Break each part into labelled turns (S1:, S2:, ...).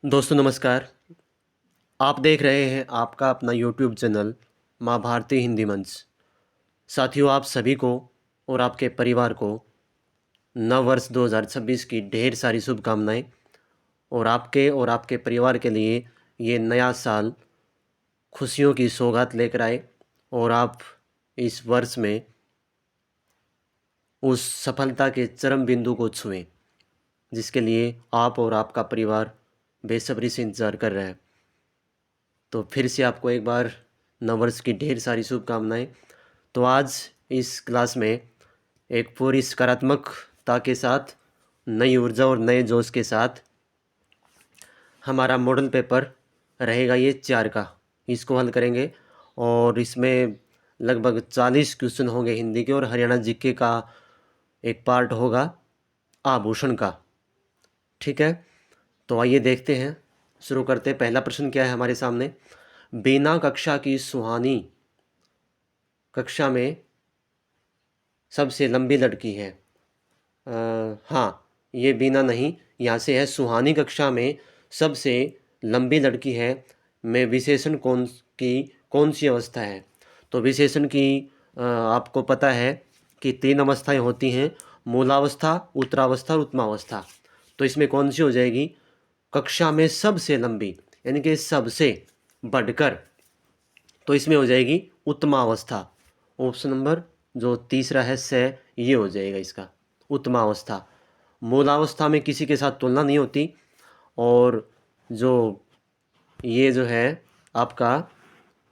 S1: दोस्तों नमस्कार। आप देख रहे हैं आपका अपना यूट्यूब चैनल माँ भारती हिंदी मंच। साथियों, आप सभी को और आपके परिवार को नव वर्ष 2026 की ढेर सारी शुभकामनाएं। और आपके परिवार के लिए ये नया साल खुशियों की सौगात लेकर आए और आप इस वर्ष में उस सफलता के चरम बिंदु को छुएं जिसके लिए आप और आपका परिवार बेसब्री से इंतज़ार कर रहे हैं। तो फिर से आपको एक बार नववर्ष की ढेर सारी शुभकामनाएं। तो आज इस क्लास में एक पूरी सकारात्मकता के साथ, नई ऊर्जा और नए जोश के साथ हमारा मॉडल पेपर रहेगा ये 4 का। इसको हल करेंगे और इसमें लगभग 40 क्वेश्चन होंगे हिंदी के और हरियाणा जीके का एक पार्ट होगा आभूषण का। ठीक है, तो आइए देखते हैं, शुरू करते हैं। पहला प्रश्न क्या है हमारे सामने। बीना कक्षा की सुहानी कक्षा में सबसे लंबी लड़की है। हाँ, ये बीना नहीं, यहाँ से है सुहानी कक्षा में सबसे लंबी लड़की है में विशेषण कौन सी अवस्था है। तो विशेषण की आपको पता है कि 3 अवस्थाएं होती हैं, मूलावस्था, उत्तरावस्था और उत्तमावस्था। तो इसमें कौन सी हो जाएगी, कक्षा में सबसे लंबी यानी कि सबसे बढ़कर, तो इसमें हो जाएगी उत्तमावस्था। ऑप्शन नंबर जो तीसरा है से ये हो जाएगा इसका उत्तमावस्था। मूलावस्था में किसी के साथ तुलना नहीं होती और जो ये जो है आपका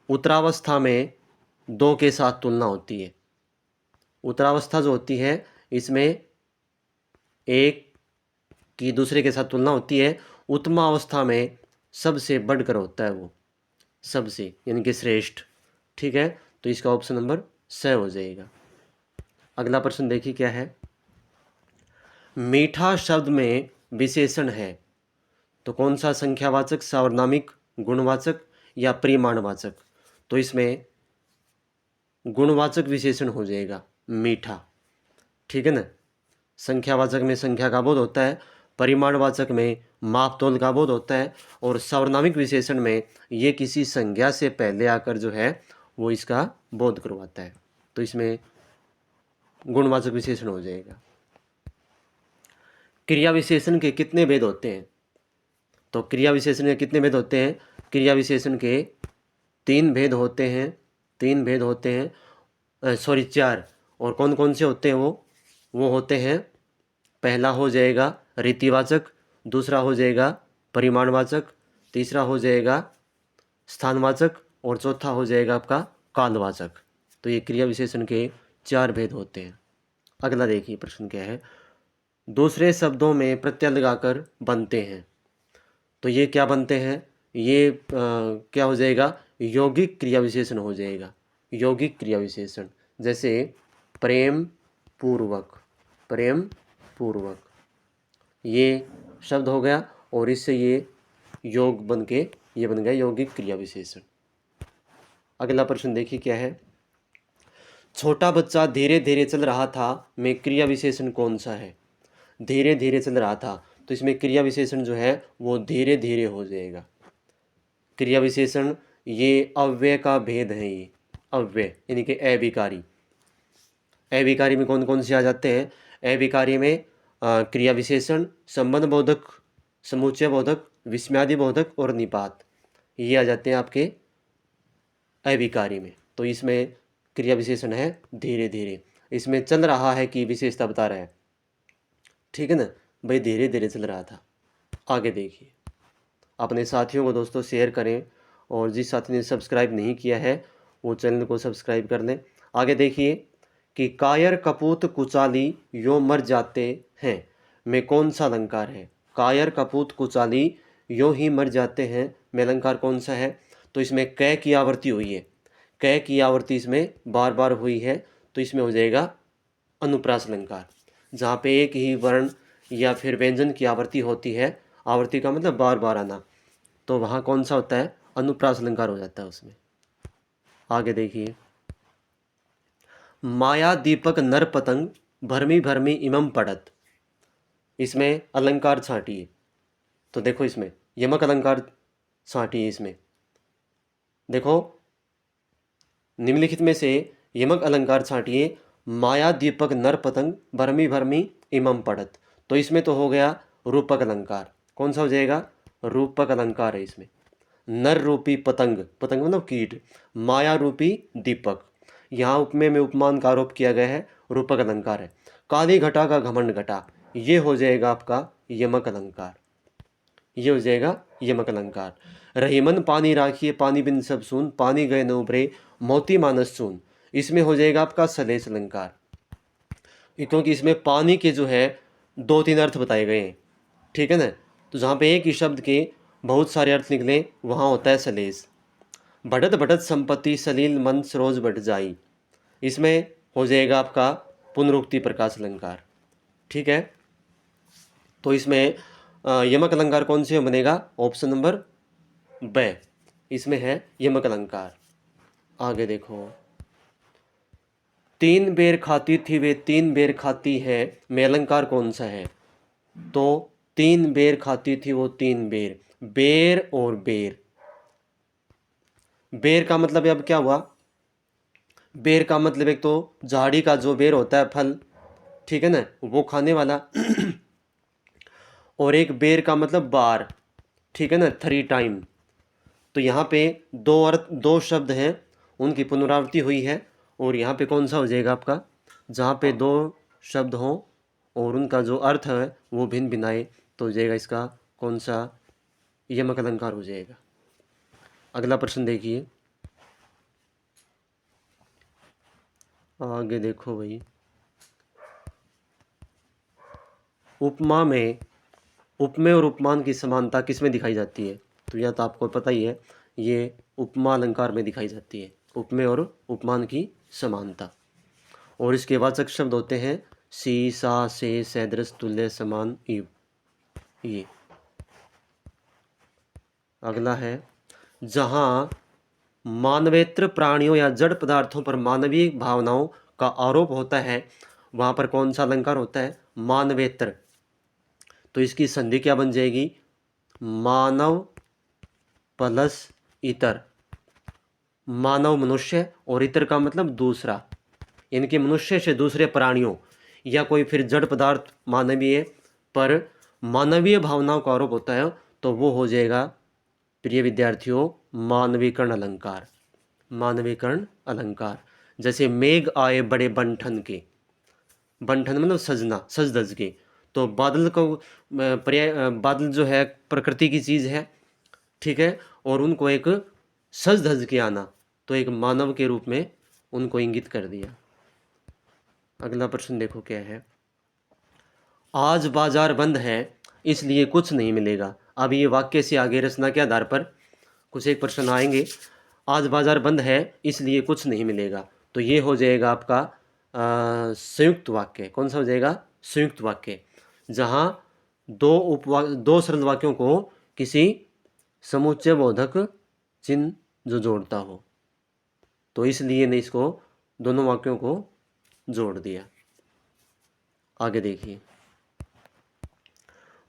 S1: उत्तरावस्था में 2 के साथ तुलना होती है। उत्तरावस्था जो होती है इसमें एक की दूसरे के साथ तुलना होती है। उत्तमावस्था में सबसे बढ़कर होता है वो, सबसे यानी कि श्रेष्ठ। ठीक है, तो इसका ऑप्शन नंबर स हो जाएगा। अगला प्रश्न देखिए क्या है। मीठा शब्द में विशेषण है तो कौन सा, संख्यावाचक, सार्वनामिक, गुणवाचक या परिमाणवाचक। तो इसमें गुणवाचक विशेषण हो जाएगा मीठा। ठीक है ना, संख्यावाचक में संख्या का बोध होता है, परिमाणवाचक में माप तोल का बोध होता है और सार्वनामिक विशेषण में ये किसी संज्ञा से पहले आकर जो है वो इसका बोध करवाता है। तो इसमें गुणवाचक विशेषण हो जाएगा। क्रिया विशेषण के कितने भेद होते हैं। तो क्रिया विशेषण के कितने भेद होते हैं, क्रिया विशेषण के 3 भेद होते हैं। 3 भेद होते हैं, सॉरी 4। और कौन कौन से होते हैं वो होते हैं, पहला हो जाएगा रीतिवाचक, दूसरा हो जाएगा परिमाणवाचक, तीसरा हो जाएगा स्थानवाचक और चौथा हो जाएगा आपका कालवाचक। तो ये क्रिया विशेषण के 4 भेद होते हैं। अगला देखिए प्रश्न क्या है। दूसरे शब्दों में प्रत्यय लगाकर बनते हैं तो ये क्या बनते हैं, ये क्या हो जाएगा, यौगिक क्रिया विशेषण हो जाएगा। यौगिक क्रिया विशेषण जैसे प्रेम पूर्वक, प्रेम पूर्वक ये शब्द हो गया और इससे ये योग बन के ये बन गया यौगिक क्रिया विशेषण। अगला प्रश्न देखिए क्या है। छोटा बच्चा धीरे धीरे चल रहा था में क्रिया विशेषण कौन सा है। धीरे धीरे चल रहा था तो इसमें क्रिया विशेषण जो है वो धीरे धीरे हो जाएगा। क्रिया विशेषण ये अव्यय का भेद है, ये अव्यय यानी कि अविकारी। अविकारी में कौन कौन से आ जाते हैं, अविकारी में क्रिया विशेषण, संबंध बोधक, समुच्चय बोधक, विस्मयादि बोधक और निपात, ये आ जाते हैं आपके अविकारी में। तो इसमें क्रिया विशेषण है धीरे धीरे। इसमें चल रहा है कि विशेषता बता रहा है। ठीक है ना भाई, धीरे धीरे चल रहा था। आगे देखिए, अपने साथियों को दोस्तों शेयर करें और जिस साथी ने सब्सक्राइब नहीं किया है वो चैनल को सब्सक्राइब कर लें। आगे देखिए कि कायर कपूत कुचाली यो मर जाते हैं में कौन सा अलंकार है। कायर कपूत कुचाली यो ही मर जाते हैं में अलंकार कौन सा है। तो इसमें कै की आवृत्ति हुई है, कै की आवृत्ति इसमें बार बार हुई है तो इसमें हो जाएगा अनुप्रास अलंकार। जहाँ पे एक ही वर्ण या फिर व्यंजन की आवृत्ति होती है, आवृत्ति का मतलब बार बार आना, तो वहाँ कौन सा होता है, अनुप्रास अलंकार हो जाता है उसमें। आगे देखिए, माया दीपक नर पतंग भरमी भरमी इमम पड़त, इसमें अलंकार छांटिए। तो देखो इसमें यमक अलंकार छांटिए। इसमें देखो, निम्नलिखित में से यमक अलंकार छांटिए। माया दीपक नर पतंग भरमी भरमी इमम पढ़त। तो इसमें तो हो गया रूपक अलंकार। कौन सा हो जाएगा? रूपक अलंकार है इसमें। नर रूपी पतंग, पतंग मतलब कीट, माया रूपी दीपक, यहाँ उपमेय में उपमान का आरोप किया गया है, रूपक अलंकार है। काली घटा का घमंड घटा, ये हो जाएगा आपका यमक अलंकार। ये हो जाएगा यमक अलंकार। रहीमन पानी राखिए पानी बिन सब सून, पानी गए न उभरे मोती मानस चून, इसमें हो जाएगा आपका सलेस अलंकार। क्योंकि इसमें पानी के जो है 2-3 अर्थ बताए गए हैं, ठीक है ना। तो जहाँ पे एक ही शब्द के बहुत सारे अर्थ निकले वहाँ होता है सलेस। बढ़त बढ़त संपत्ति सलील मन सरोज बढ़ जाई, इसमें हो जाएगा आपका पुनरुक्ति प्रकाश अलंकार, ठीक है। तो इसमें यमक अलंकार कौन से बनेगा? ऑप्शन नंबर ब, इसमें है यमक अलंकार। आगे देखो, 3 बेर खाती थी वे 3 बेर खाती है, में अलंकार कौन सा है? तो 3 बेर खाती थी वो 3 बेर, बेर और बेर। बेर का मतलब अब क्या हुआ? बेर का मतलब एक तो झाड़ी का जो बेर होता है फल, ठीक है ना, वो खाने वाला और एक बेर का मतलब बार, ठीक है ना, 3 टाइम। तो यहाँ पे 2 अर्थ 2 शब्द हैं, उनकी पुनरावृत्ति हुई है। और यहाँ पे कौन सा हो जाएगा आपका? जहाँ पे 2 शब्द हों और उनका जो अर्थ है वो भिन्न भिन्न आए, तो हो जाएगा इसका कौन सा? यमक अलंकार हो जाएगा। अगला प्रश्न देखिए, आगे देखो भाई। उपमा में उपमेय और उपमान की समानता किस में दिखाई जाती है? तो यह तो आपको पता ही है, ये उपमा अलंकार में दिखाई जाती है, उपमेय और उपमान की समानता। और इसके वाचक शब्द होते हैं सी सा से सदृश तुल्य समान इव। ये अगला है, जहाँ मानवेतर प्राणियों या जड़ पदार्थों पर मानवीय भावनाओं का आरोप होता है, वहाँ पर कौन सा अलंकार होता है? मानवेतर। तो इसकी संधि क्या बन जाएगी? मानव प्लस इतर। मानव मनुष्य और इतर का मतलब दूसरा, इनके मनुष्य से दूसरे प्राणियों या कोई फिर जड़ पदार्थ मानवीय पर मानवीय भावनाओं का आरोप होता है, तो वो हो जाएगा प्रिय विद्यार्थियों मानवीकरण अलंकार। मानवीकरण अलंकार। जैसे मेघ आए बड़े बंठन के, बंठन मतलब सजना, सज धज के। तो बादल को पर्याय, बादल जो है प्रकृति की चीज़ है, ठीक है, और उनको एक सज धज के आना, तो एक मानव के रूप में उनको इंगित कर दिया। अगला प्रश्न देखो क्या है, आज बाजार बंद है इसलिए कुछ नहीं मिलेगा। अब ये वाक्य से आगे रचना के आधार पर कुछ एक प्रश्न आएंगे। आज बाजार बंद है इसलिए कुछ नहीं मिलेगा, तो ये हो जाएगा आपका संयुक्त वाक्य। कौन सा हो जाएगा? संयुक्त वाक्य, जहाँ 2 सरल वाक्यों को किसी समुच्चय बोधक चिन्ह जो जोड़ता हो, तो इसलिए ने इसको दोनों वाक्यों को जोड़ दिया। आगे देखिए,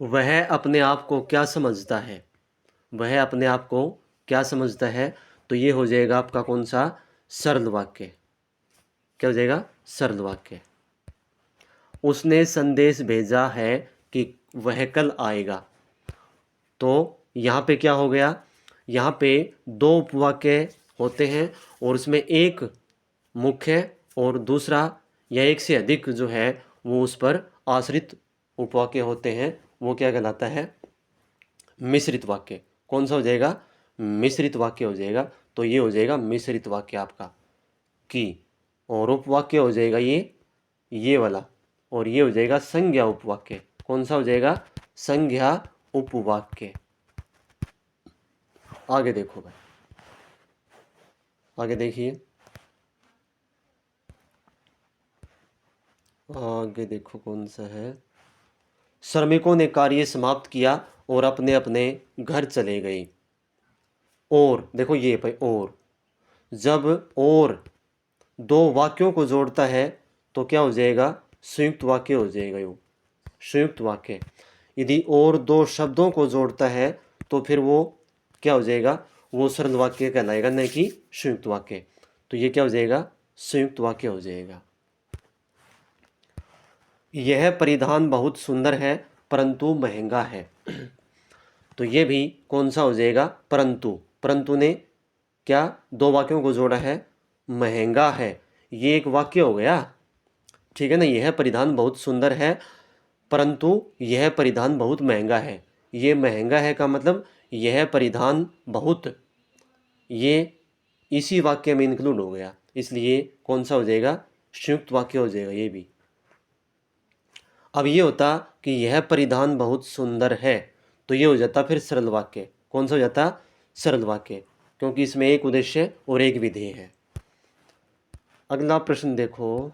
S1: वह अपने आप को क्या समझता है? वह अपने आप को क्या समझता है? तो ये हो जाएगा आपका कौन सा? सरल वाक्य। क्या हो जाएगा? सरल वाक्य। उसने संदेश भेजा है कि वह कल आएगा, तो यहाँ पे क्या हो गया? यहाँ पे 2 उपवाक्य होते हैं और उसमें एक मुख्य और दूसरा या एक से अधिक जो है वो उस पर आश्रित उपवाक्य होते हैं, वो क्या कहलाता है? मिश्रित वाक्य। कौन सा हो जाएगा? मिश्रित वाक्य हो जाएगा। तो ये हो जाएगा मिश्रित वाक्य आपका की, और उपवाक्य हो जाएगा ये वाला, और ये हो जाएगा संज्ञा उपवाक्य। कौन सा हो जाएगा? संज्ञा उपवाक्य। आगे देखो भाई, आगे देखिए, आगे देखो कौन सा है। श्रमिकों ने कार्य समाप्त किया और अपने अपने घर चले गए। और देखो ये भाई, और जब और 2 वाक्यों को जोड़ता है तो क्या हो जाएगा? संयुक्त वाक्य हो जाएगा। यो संयुक्त वाक्य। यदि और 2 शब्दों को जोड़ता है तो फिर वो क्या हो जाएगा, वो सरल वाक्य कहलाएगा, न कि संयुक्त वाक्य। तो ये क्या हो जाएगा, संयुक्त वाक्य हो जाएगा। यह परिधान बहुत सुंदर है परंतु महंगा है। तो ये भी कौन सा हो जाएगा, परंतु। परंतु ने क्या दो वाक्यों को जोड़ा है, महंगा है, ये एक वाक्य हो गया, ठीक है ना। यह परिधान बहुत सुंदर है परंतु यह परिधान बहुत महंगा है। ये महंगा है का मतलब यह परिधान बहुत, ये इसी वाक्य में इंक्लूड हो गया, इसलिए कौन सा हो जाएगा, संयुक्त वाक्य हो जाएगा ये भी। अब ये होता कि यह परिधान बहुत सुंदर है, तो ये हो जाता फिर सरल वाक्य। कौन सा हो जाता, सरल वाक्य, क्योंकि इसमें एक उद्देश्य और एक विधेय है। अगला प्रश्न देखो,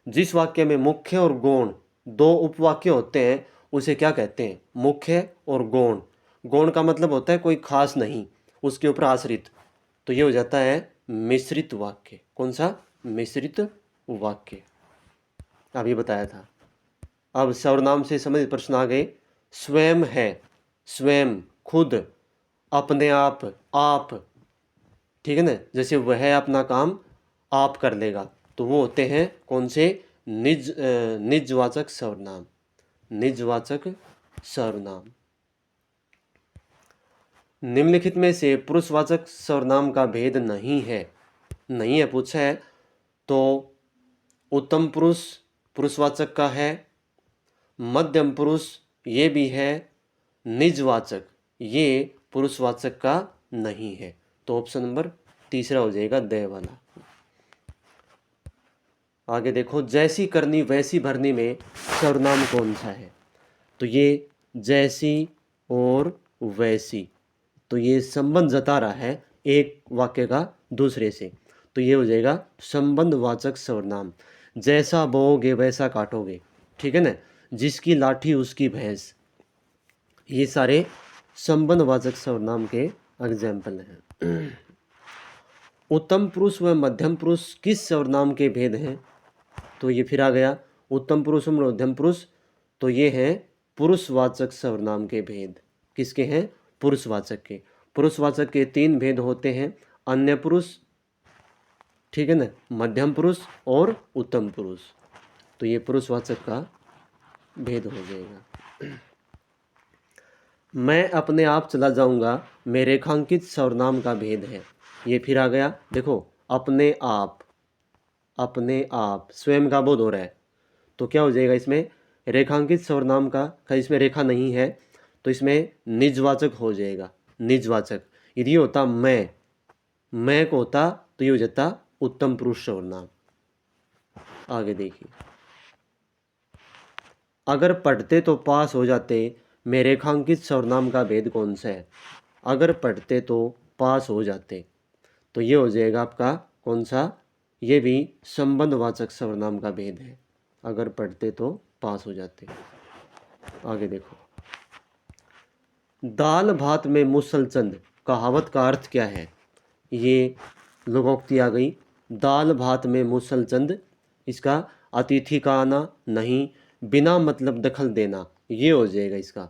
S1: जिस वाक्य में मुख्य और गौण दो उपवाक्य होते हैं उसे क्या कहते हैं, मुख्य और गौण। गौण का मतलब होता है कोई खास नहीं, उसके ऊपर आश्रित, तो ये हो जाता है मिश्रित वाक्य। कौन सा, मिश्रित वाक्य, अभी बताया था। अब सर्वनाम से संबंधित प्रश्न आ गए। स्वयं है, स्वयं, खुद, अपने आप, ठीक है ना। जैसे वह अपना काम आप कर लेगा, तो वो होते हैं कौन से, निजवाचक सर्वनाम, निजवाचक सर्वनाम। निम्नलिखित में से पुरुषवाचक सर्वनाम का भेद नहीं है, नहीं है पूछा है, तो उत्तम पुरुष पुरुषवाचक का है, मध्यम पुरुष ये भी है, निजवाचक ये पुरुषवाचक का नहीं है। तो ऑप्शन नंबर तीसरा हो जाएगा द वाला। आगे देखो, जैसी करनी वैसी भरनी में सर्वनाम कौन सा है, तो ये जैसी और वैसी, तो ये संबंध जता रहा है एक वाक्य का दूसरे से, तो ये हो जाएगा संबंधवाचक सर्वनाम। जैसा बोओगे वैसा काटोगे, ठीक है ना, जिसकी लाठी उसकी भैंस, ये सारे संबंधवाचक सर्वनाम के एग्जाम्पल हैं। उत्तम पुरुष व मध्यम पुरुष किस सर्वनाम के भेद हैं, तो ये फिर आ गया उत्तम पुरुष और मध्यम पुरुष, तो ये है पुरुषवाचक सर्वनाम के भेद। किसके हैं, पुरुषवाचक के। पुरुषवाचक के तीन भेद होते हैं, अन्य पुरुष, ठीक है ना, मध्यम पुरुष और उत्तम पुरुष, तो ये पुरुषवाचक का भेद हो जाएगा। मैं अपने आप चला जाऊंगा में रेखांकित सर्वनाम का भेद है, ये फिर आ गया। देखो अपने आप, अपने आप स्वयं का बोध हो रहा है, तो क्या हो जाएगा इसमें, रेखांकित सर्वनाम का इसमें रेखा नहीं है, तो इसमें निजवाचक हो जाएगा, निजवाचक। यदि होता मैं को होता तो ये हो जाता उत्तम पुरुष सर्वनाम। आगे देखिए, अगर पढ़ते तो पास हो जाते में रेखांकित सर्वनाम का भेद कौन सा है, अगर पढ़ते तो पास हो जाते, तो ये हो जाएगा आपका कौन सा, ये भी संबंधवाचक सर्वनाम का भेद है, अगर पढ़ते तो पास हो जाते। आगे देखो, दाल भात में मुसलचंद कहावत का अर्थ क्या है, ये लोकोक्ति आ गई। दाल भात में मुसलचंद, इसका अतिथि का आना नहीं, बिना मतलब दखल देना, ये हो जाएगा इसका,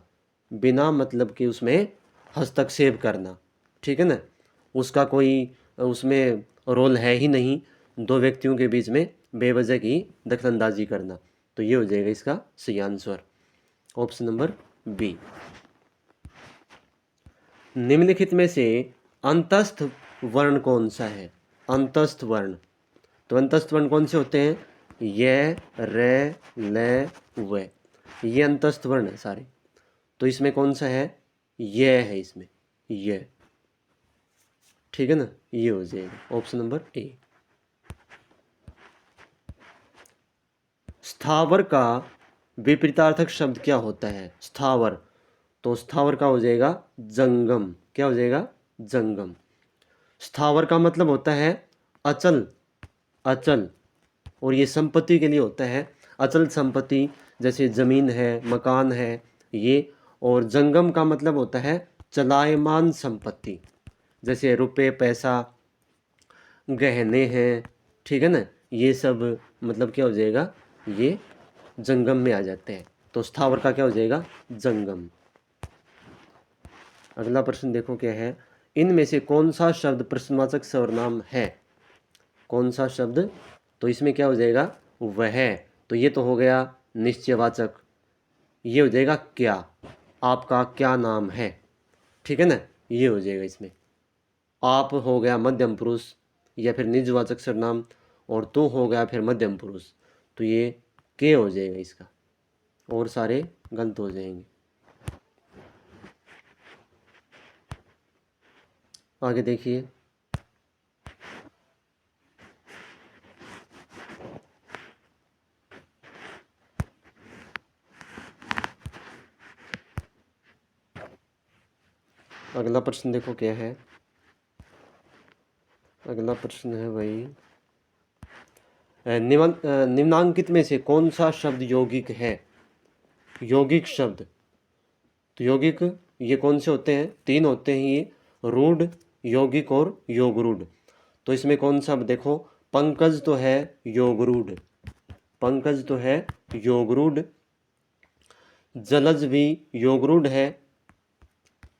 S1: बिना मतलब के उसमें हस्तक्षेप करना, ठीक है ना, उसका कोई उसमें रोल है ही नहीं, दो व्यक्तियों के बीच में बेवजह की दखलंदाजी करना, तो ये हो जाएगा इसका सही आंसर, ऑप्शन नंबर बी। निम्नलिखित में से अंतस्थ वर्ण कौन सा है, अंतस्थ वर्ण, तो अंतस्थ वर्ण कौन से होते हैं, य, र, ल, व, ये अंतस्थ वर्ण है सारे, तो इसमें कौन सा है, ये है, इसमें ये, ठीक है ना, ये हो जाएगा ऑप्शन नंबर ए। स्थावर का विपरीतार्थक शब्द क्या होता है, स्थावर, तो स्थावर का हो जाएगा जंगम, क्या हो जाएगा, जंगम। स्थावर का मतलब होता है अचल, अचल, और ये संपत्ति के लिए होता है, अचल संपत्ति जैसे जमीन है, मकान है ये, और जंगम का मतलब होता है चलायमान संपत्ति, जैसे रुपए पैसा, गहने हैं, ठीक है ना, ये सब मतलब क्या हो जाएगा, ये जंगम में आ जाते हैं, तो स्थावर का क्या हो जाएगा, जंगम। अगला प्रश्न देखो क्या है, इनमें से कौन सा शब्द प्रश्नवाचक सर्वनाम है? कौन सा शब्द? तो इसमें क्या हो जाएगा? वह। तो ये तो हो गया निश्चयवाचक, ये हो जाएगा क्या, आपका क्या नाम है, ठीक है ना, ये हो जाएगा इसमें। आप हो गया मध्यम पुरुष या फिर निजवाचक सर्वनाम, और तू हो गया फिर मध्यम पुरुष, तो ये के हो जाएगा इसका, और सारे गलत हो जाएंगे। आगे देखिए, अगला प्रश्न देखो क्या है। अगला प्रश्न है भाई, निम्नांकित में से कौन सा शब्द यौगिक है? यौगिक शब्द, तो यौगिक ये कौन से होते हैं? 3 होते हैं ये, रूढ़, यौगिक और योगरूढ़। तो इसमें कौन सा देखो, पंकज तो है योगरूढ़, पंकज तो है योगरूढ़, जलज भी योगरूढ़ है,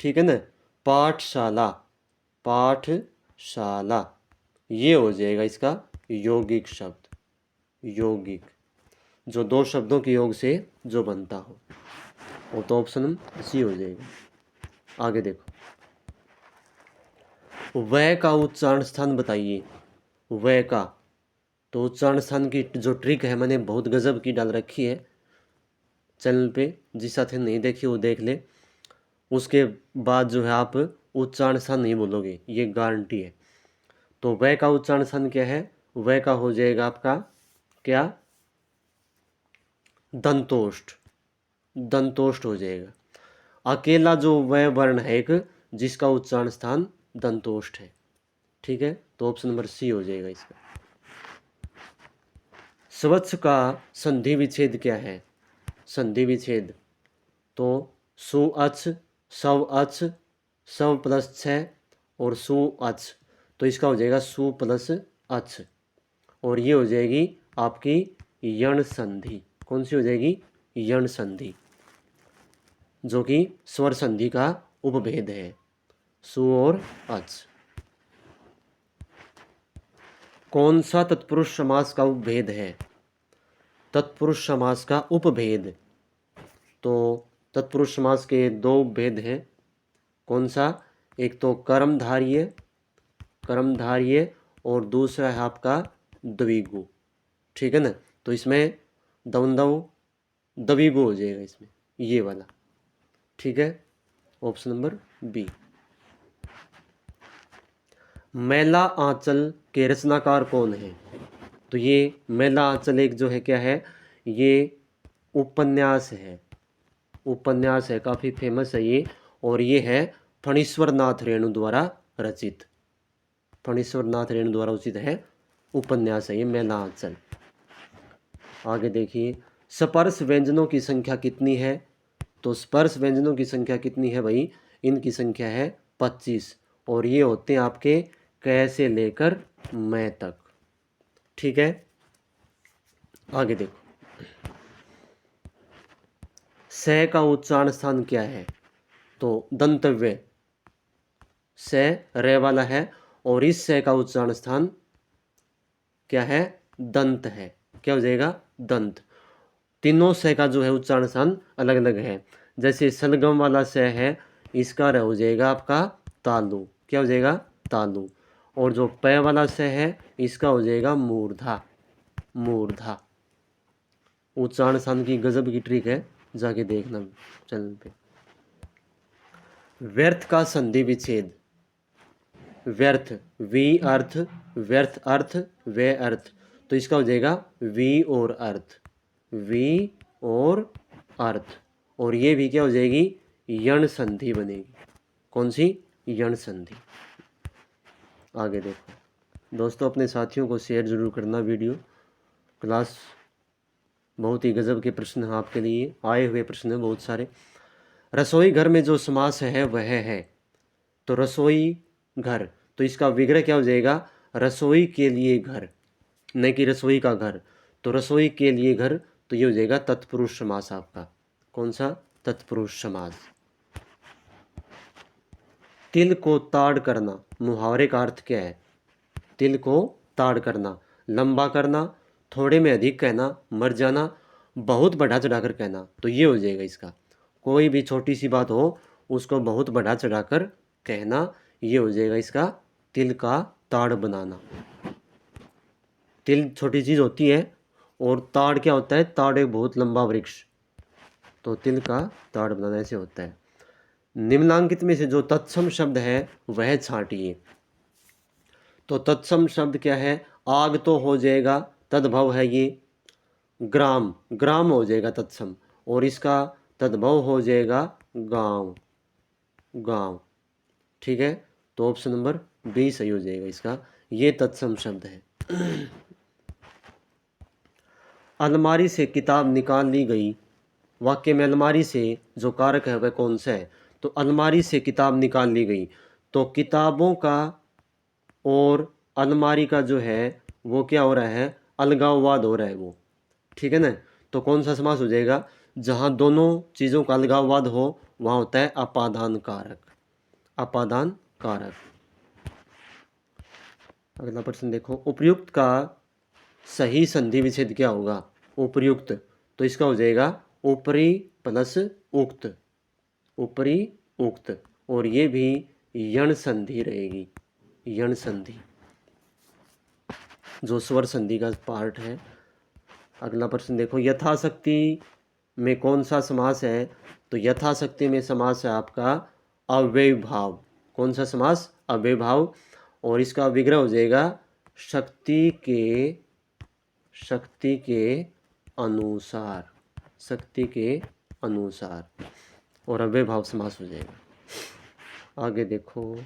S1: ठीक है ना, पाठशाला, पाठशाला, ये हो जाएगा इसका यौगिक शब्द, यौगिक, जो 2 शब्दों के योग से जो बनता हो, वो तो ऑप्शन सी हो जाएगा। आगे देखो, वह का उच्चारण स्थान बताइए। वह का, तो उच्चारण स्थान की जो ट्रिक है मैंने बहुत गजब की डाल रखी है चैनल पे, जिस साथी नहीं देखी वो देख ले, उसके बाद जो है आप उच्चारण स्थान नहीं बोलोगे, ये गारंटी है। तो वह का उच्चारण स्थान क्या है? वह का हो जाएगा आपका क्या? दंतोष्ठ, दंतोष्ठ हो जाएगा। अकेला जो वह वर्ण है एक, जिसका उच्चारण स्थान दंतोष्ठ है, ठीक है, तो ऑप्शन नंबर सी हो जाएगा इसका। स्वच्छ का संधि विच्छेद क्या है? संधि विच्छेद, तो सु अच, सव अच, सव प्लस 6 और सु अच, तो इसका हो जाएगा सु प्लस अच, और ये हो जाएगी आपकी यण संधि। कौन सी हो जाएगी? यण संधि, जो कि स्वर संधि का उपभेद है, सु और अच। कौन सा तत्पुरुष समास का उपभेद है? तत्पुरुष समास का उपभेद, तो तत्पुरुष समास के 2 उपभेद हैं। कौन सा? एक तो कर्मधार्य, कर्मधार्य, और दूसरा है आपका द्विगु, ठीक है ना, तो इसमें दवंदव द्विगु हो जाएगा इसमें, ये वाला, ठीक है, ऑप्शन नंबर बी। मैला आंचल के रचनाकार कौन है? तो ये मैला आंचल एक जो है क्या है, ये उपन्यास है, उपन्यास है, काफ़ी फेमस है ये, और ये है फणीश्वर नाथ रेणु द्वारा रचित, फणीश्वर नाथ रेणु द्वारा रचित है उपन्यास है ये मैला आंचल। आगे देखिए, स्पर्श व्यंजनों की संख्या कितनी है? तो स्पर्श व्यंजनों की संख्या कितनी है भाई? इनकी संख्या है 25, और ये होते हैं आपके क से लेकर मैं तक, ठीक है। आगे देखो, स का उच्चारण स्थान क्या है? तो दंतव्य, स रे वाला है, और इस स का उच्चारण स्थान क्या है? दंत है, क्या हो जाएगा? दंत। तीनों स का जो है उच्चारण स्थान अलग अलग है, जैसे सलगम वाला स है, इसका हो जाएगा आपका तालु, क्या हो जाएगा? तालु। और जो प वाला स है, इसका हो जाएगा मूर्धा, मूर्धा। उच्चारण स्थान की गजब की ट्रिक है, जाके देखना चैनल पे। व्यर्थ का संधि विच्छेद, व्यर्थ, वी अर्थ, व्यर्थ अर्थ, वे अर्थ, तो इसका हो जाएगा वी और अर्थ, वी और अर्थ, और ये भी क्या हो जाएगी? यण संधि बनेगी। कौन सी? यण संधि। आगे देखो दोस्तों, अपने साथियों को शेयर जरूर करना वीडियो। क्लास बहुत ही गजब के प्रश्न हैं आपके लिए, आए हुए प्रश्न हैं बहुत सारे। रसोई घर में जो समास है वह है, तो रसोई घर, तो इसका विग्रह क्या हो जाएगा? रसोई के लिए घर, न कि रसोई का घर, तो रसोई के लिए घर, तो ये हो जाएगा तत्पुरुष समास आपका। कौन सा? तत्पुरुष समास। तिल को ताड़ करना, मुहावरे का अर्थ क्या है? तिल को ताड़ करना, लंबा करना, थोड़े में अधिक कहना, मर जाना, बहुत बढ़ा चढ़ाकर कहना। तो ये हो जाएगा इसका, कोई भी छोटी सी बात हो उसको बहुत बढ़ा चढ़ाकर कहना, ये हो जाएगा इसका तिल का ताड़ बनाना। तिल छोटी चीज़ होती है और ताड़ क्या होता है? ताड़ एक बहुत लंबा वृक्ष। तो तिल का ताड़ बनाना ऐसे होता है। निम्नांकित में से जो तत्सम शब्द है वह छांटिए। तो तत्सम शब्द क्या है? आग तो हो जाएगा, तद्भव है ये ग्राम, ग्राम हो जाएगा तत्सम, और इसका तद्भव हो जाएगा गांव, गांव। ठीक है, तो ऑप्शन नंबर बी सही हो जाएगा इसका, ये तत्सम शब्द है। अलमारी से किताब निकाल ली गई, वाक्य में अलमारी से जो कारक है वह कौन सा है? तो अलमारी से किताब निकाल ली गई, तो किताबों का और अलमारी का जो है वो क्या हो रहा है? अलगाववाद हो रहा है वो। ठीक है ना, तो कौन सा समास हो जाएगा? जहाँ दोनों चीज़ों का अलगाववाद हो वहाँ होता है अपादान कारक, अपादान कारक। अगला प्रश्न देखो, उपर्युक्त का सही संधि विच्छेद क्या होगा? उपर्युक्त, तो इसका हो जाएगा ऊपरी प्लस उक्त, ऊपरी उक्त, और ये भी यण संधि रहेगी, यण संधि जो स्वर संधि का पार्ट है। अगला प्रश्न देखो, यथाशक्ति में कौन सा समास है? तो यथाशक्ति में समास है आपका अव्ययभाव। कौन सा समास? अव्ययभाव, और इसका विग्रह हो जाएगा शक्ति के अनुसार, शक्ति के अनुसार, और अव्ययभाव समास हो जाएगा। आगे देखो,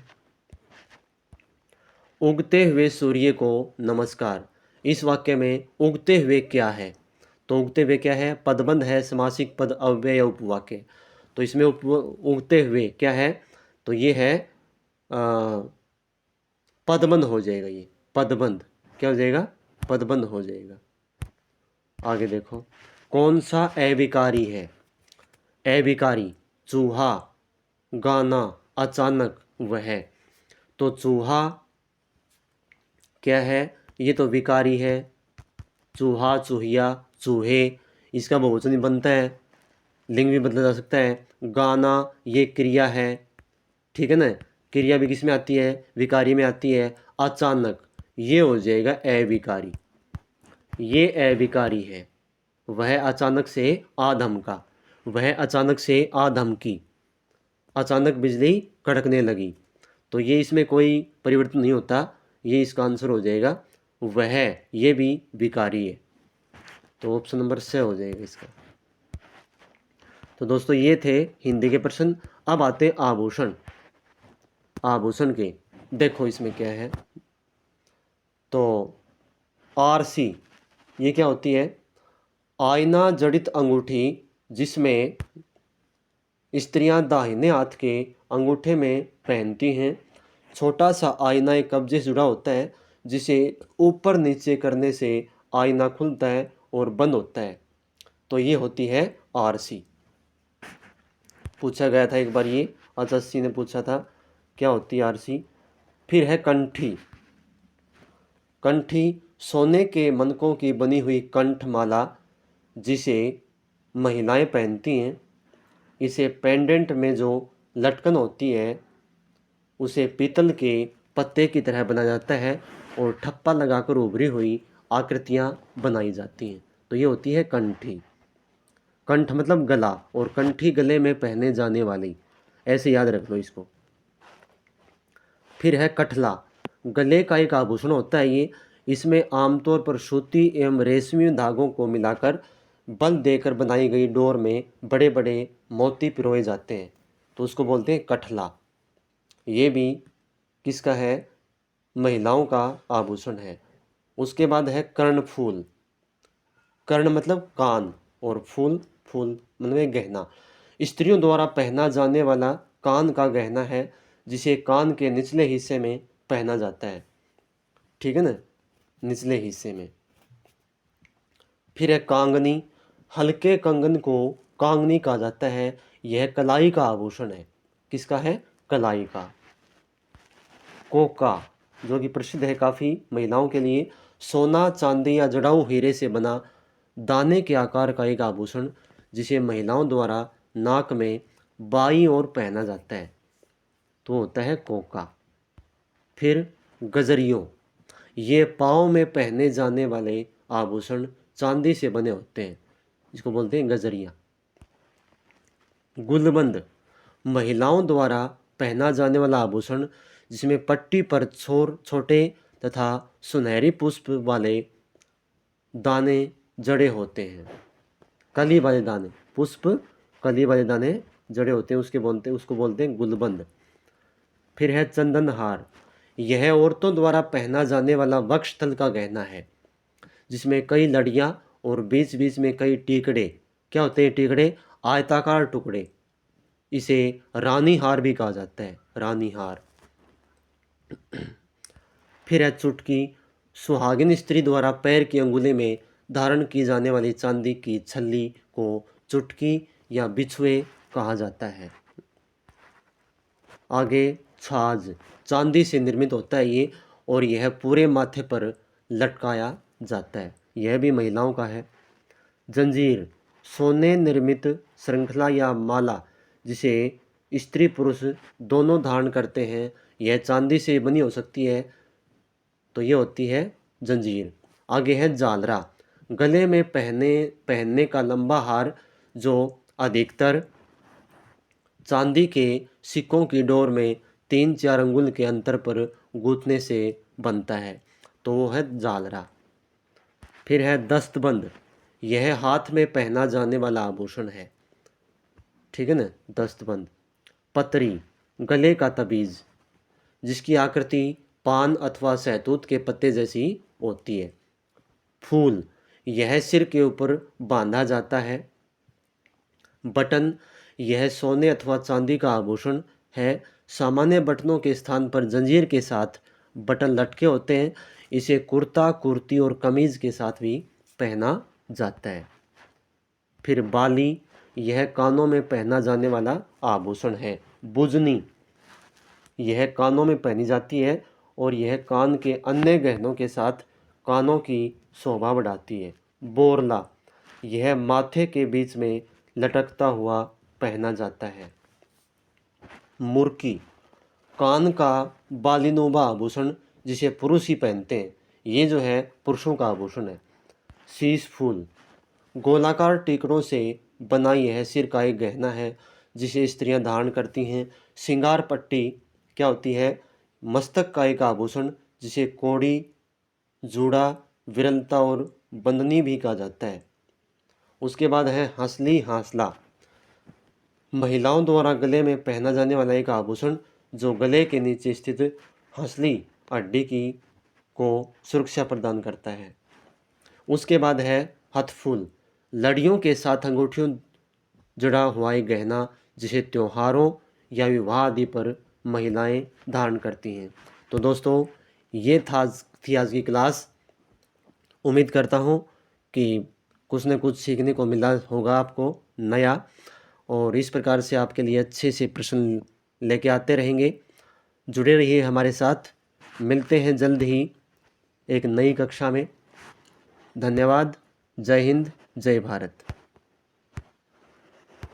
S1: उगते हुए सूर्य को नमस्कार। इस वाक्य में उगते हुए क्या है? तो उगते हुए क्या है? पदबंध है, समासिक पद, अव्यय या उपवाक्य। तो इसमें उगते हुए क्या है? तो ये है पदबंध हो जाएगा, ये पदबंध क्या हो जाएगा? पदबंध हो जाएगा। आगे देखो, कौन सा अविकारी है? अविकारी, चूहा, गाना, अचानक, वह। तो चूहा क्या है? ये तो विकारी है, चूहा, चूहिया, चूहे, इसका बहुवचन भी बनता है, लिंग भी बदला जा सकता है। गाना ये क्रिया है, ठीक है ना, क्रिया भी किस में आती है? विकारी में आती है। अचानक ये हो जाएगा अविकारी, ये अविकारी है। वह अचानक से आधमका, वह अचानक से आधमकी, अचानक बिजली कड़कने लगी। तो ये इसमें कोई परिवर्तन नहीं होता, ये इसका आंसर हो जाएगा वह, ये भी विकारी है। तो ऑप्शन नंबर से हो जाएगा इसका। तो दोस्तों ये थे हिंदी के प्रश्न। अब आते आभूषण, आभूषण के। देखो इसमें क्या है, तो आरसी ये क्या होती है? आईना जड़ित अंगूठी, जिसमें स्त्रियां दाहिने हाथ के अंगूठे में पहनती हैं। छोटा सा आईना एक कब्जे से जुड़ा होता है, जिसे ऊपर नीचे करने से आईना खुलता है और बंद होता है। तो ये होती है आरसी। पूछा गया था एक बार, ये एसएससी ने पूछा था क्या होती है आरसी। फिर है कंठी। कंठी सोने के मनकों की बनी हुई कंठमाला, जिसे महिलाएं पहनती हैं। इसे पेंडेंट में जो लटकन होती है उसे पीतल के पत्ते की तरह बनाया जाता है और ठप्पा लगाकर उभरी हुई आकृतियां बनाई जाती हैं। तो ये होती है कंठी। कंठ मतलब गला, और कंठी गले में पहने जाने वाली, ऐसे याद रख लो इसको। फिर है कठला, गले का एक आभूषण होता है ये। इसमें आमतौर पर सूती एवं रेशमी धागों को मिलाकर बल देकर बनाई गई डोर में बड़े बड़े मोती पिरोए जाते हैं, तो उसको बोलते हैं कठला। ये भी किसका है? महिलाओं का आभूषण है। उसके बाद है कर्णफूल। कर्ण मतलब कान, और फूल, फूल मतलब गहना। स्त्रियों द्वारा पहना जाने वाला कान का गहना है, जिसे कान के निचले हिस्से में पहना जाता है, ठीक है ना, निचले हिस्से में। फिर है कांगनी। हल्के कंगन को कांगनी कहा जाता है। यह कलाई का आभूषण है। किसका है? कलाई का। कोका, जो कि प्रसिद्ध है काफ़ी महिलाओं के लिए। सोना, चांदी या जड़ाऊ हीरे से बना दाने के आकार का एक आभूषण जिसे महिलाओं द्वारा नाक में बाईं ओर पहना जाता है, तो होता है कोका। फिर गजरियों, ये पाँव में पहने जाने वाले आभूषण चांदी से बने होते हैं, जिसको बोलते हैं गजरिया। गुलबंद, महिलाओं द्वारा पहना जाने वाला आभूषण जिसमें पट्टी पर छोटे तथा सुनहरी पुष्प वाले दाने जड़े होते हैं। कली वाले दाने, पुष्प कली वाले दाने जड़े होते हैं, उसको बोलते हैं गुलबंद। फिर है चंदनहार, यह औरतों द्वारा पहना जाने वाला वक्षस्थल का गहना है जिसमें कई लड़ियां और बीच बीच में कई टीकड़े, क्या होते हैं टीकड़े? आयताकार टुकड़े। इसे रानी हार भी कहा जाता है, रानी हार। फिर है चुटकी, सुहागिन स्त्री द्वारा पैर की अंगुली में धारण की जाने वाली चांदी की छल्ली को चुटकी या बिछुए कहा जाता है। आगे छाछ, चांदी से निर्मित होता है ये, और यह पूरे माथे पर लटकाया जाता है, यह भी महिलाओं का है। जंजीर, सोने निर्मित श्रृंखला या माला जिसे स्त्री पुरुष दोनों धारण करते हैं, यह चांदी से बनी हो सकती है, तो ये होती है जंजीर। आगे है झालरा, गले में पहनने का लंबा हार जो अधिकतर चांदी के सिक्कों की डोर में 3-4 अंगुल के अंतर पर गूंथने से बनता है, तो वो है झालरा। फिर है दस्तबंद, यह हाथ में पहना जाने वाला आभूषण है, ठीक है ना, दस्तबंद। पतरी, गले का तबीज जिसकी आकृति पान अथवा सहतूत के पत्ते जैसी होती है। फूल, यह सिर के ऊपर बांधा जाता है। बटन, यह सोने अथवा चांदी का आभूषण है। सामान्य बटनों के स्थान पर जंजीर के साथ बटन लटके होते हैं। इसे कुर्ता, कुर्ती और कमीज के साथ भी पहना जाता है। फिर बाली, यह कानों में पहना जाने वाला आभूषण है। बुजनी, यह कानों में पहनी जाती है और यह कान के अन्य गहनों के साथ कानों की शोभा बढ़ाती है। बोरला, यह माथे के बीच में लटकता हुआ पहना जाता है। मुर्की, कान का बालिनोबा आभूषण जिसे पुरुष ही पहनते हैं, ये जो है पुरुषों का आभूषण है। शीश फूल, गोलाकार टीकड़ों से बना यह सिर का एक गहना है जिसे स्त्रियां धारण करती हैं। श्रृंगार पट्टी क्या होती है? मस्तक का एक आभूषण जिसे कोड़ी, जूड़ा, विरलता और बंदनी भी कहा जाता है। उसके बाद है हंसली हांसला, महिलाओं द्वारा गले में पहना जाने वाला एक आभूषण जो गले के नीचे स्थित हंसली हड्डी की को सुरक्षा प्रदान करता है। उसके बाद है हथफूल, लड़ियों के साथ अंगूठियों जड़ा हुआ एक गहना जिसे त्योहारों या विवाह आदि पर महिलाएं धारण करती हैं। तो दोस्तों, ये थी आज की क्लास। उम्मीद करता हूँ कि कुछ न कुछ सीखने को मिला होगा आपको नया, और इस प्रकार से आपके लिए अच्छे से प्रश्न लेके आते रहेंगे। जुड़े रहिए हमारे साथ। मिलते हैं जल्द ही एक नई कक्षा में। धन्यवाद। जय हिंद, जय भारत।